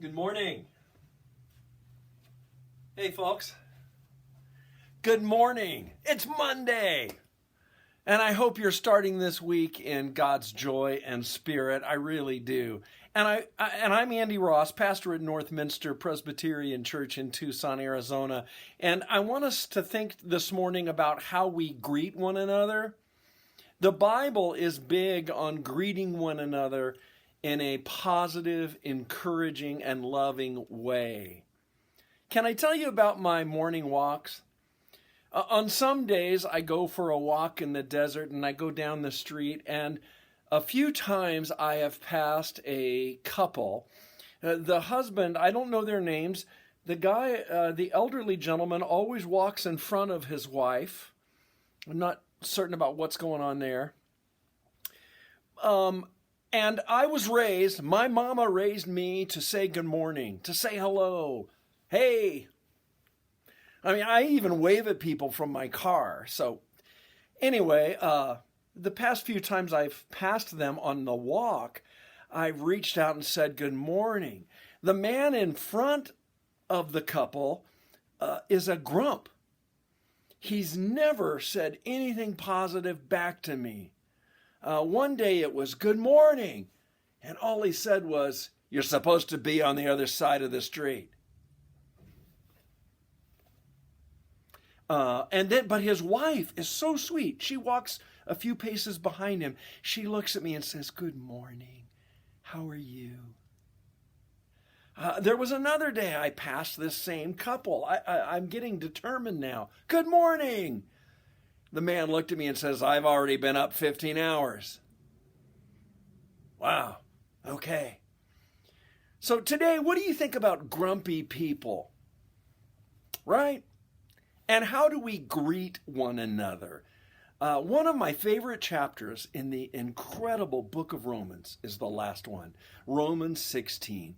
Good morning. Hey, folks. Good morning. It's Monday. And I hope you're starting this week in God's joy and spirit. I really do. And I'm Andy Ross, pastor at Northminster Presbyterian Church in Tucson, Arizona. And I want us to think this morning about how we greet one another. The Bible is big on greeting one another in a positive, encouraging, and loving way. Can I tell you about my morning walks? On some days, I go for a walk in the desert and I go down the street, and a few times I have passed a couple. The husband, I don't know their names. The guy, the elderly gentleman, always walks in front of his wife. I'm not certain about what's going on there. And I was raised, my mama raised me to say good morning, to say hello, hey. I mean, I even wave at people from my car. So anyway, the past few times I've passed them on the walk, I've reached out and said good morning. The man in front of the couple is a grump. He's never said anything positive back to me. One day it was good morning, and all he said was, "You're supposed to be on the other side of the street." But his wife is so sweet. She walks a few paces behind him. She looks at me and says, "Good morning. How are you?" There was another day I passed this same couple. I'm getting determined now. "Good morning." The man looked at me and says, "I've already been up 15 hours. Wow. Okay. So today, what do you think about grumpy people? Right? And how do we greet one another? One of my favorite chapters in the incredible book of Romans is the last one, Romans 16.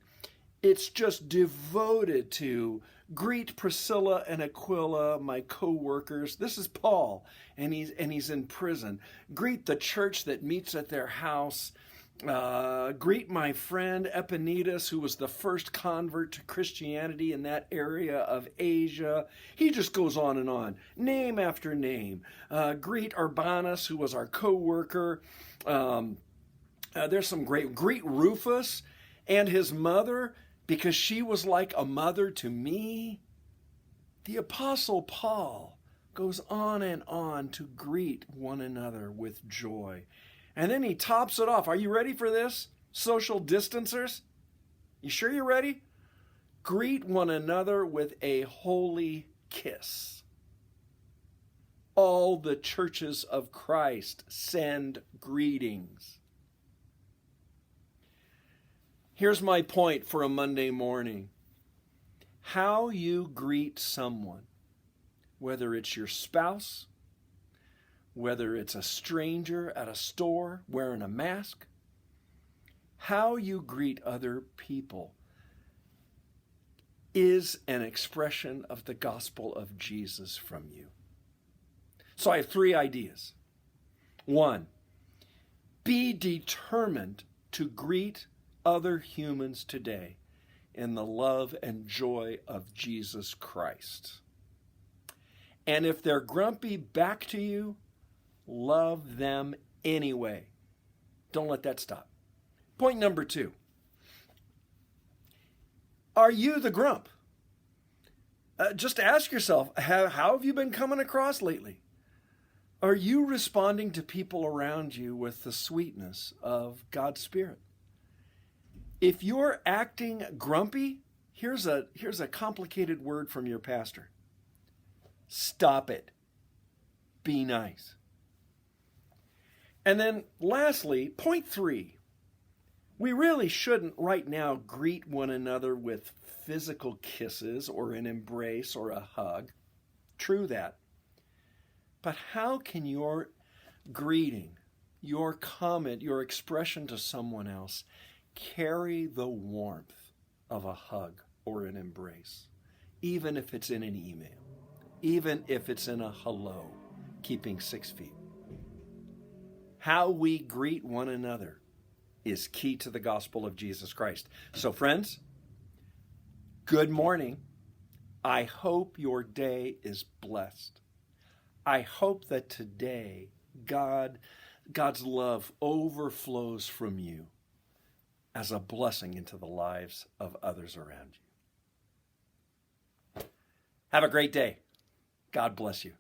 It's just devoted to greet Priscilla and Aquila, my co-workers. This is Paul, and he's in prison. Greet the church that meets at their house. Greet my friend Epaenetus, who was the first convert to Christianity in that area of Asia. He just goes on and on, name after name. Greet Urbanus, who was our co-worker. There's some greet Rufus and his mother, because she was like a mother to me. The Apostle Paul goes on and on to greet one another with joy. And then he tops it off. Are you ready for this? Social distancers? You sure you're ready? Greet one another with a holy kiss. All the churches of Christ send greetings. Here's my point for a Monday morning. How you greet someone, whether it's your spouse, whether it's a stranger at a store wearing a mask, how you greet other people is an expression of the gospel of Jesus from you. So I have 3 ideas. 1, be determined to greet other humans today in the love and joy of Jesus Christ. And if they're grumpy back to you, love them anyway. Don't let that stop. Point number 2. Are you the grump? Just ask yourself, how have you been coming across lately? Are you responding to people around you with the sweetness of God's Spirit? If you're acting grumpy, here's a complicated word from your pastor. Stop it. Be nice. And then lastly, point 3. We really shouldn't right now greet one another with physical kisses or an embrace or a hug. True that. But how can your greeting, your comment, your expression to someone else carry the warmth of a hug or an embrace, even if it's in an email, even if it's in a hello, keeping 6 feet? How we greet one another is key to the gospel of Jesus Christ. So friends, Good morning. I hope your day is blessed. I hope that today God's love overflows from you as a blessing into the lives of others around you. Have a great day. God bless you.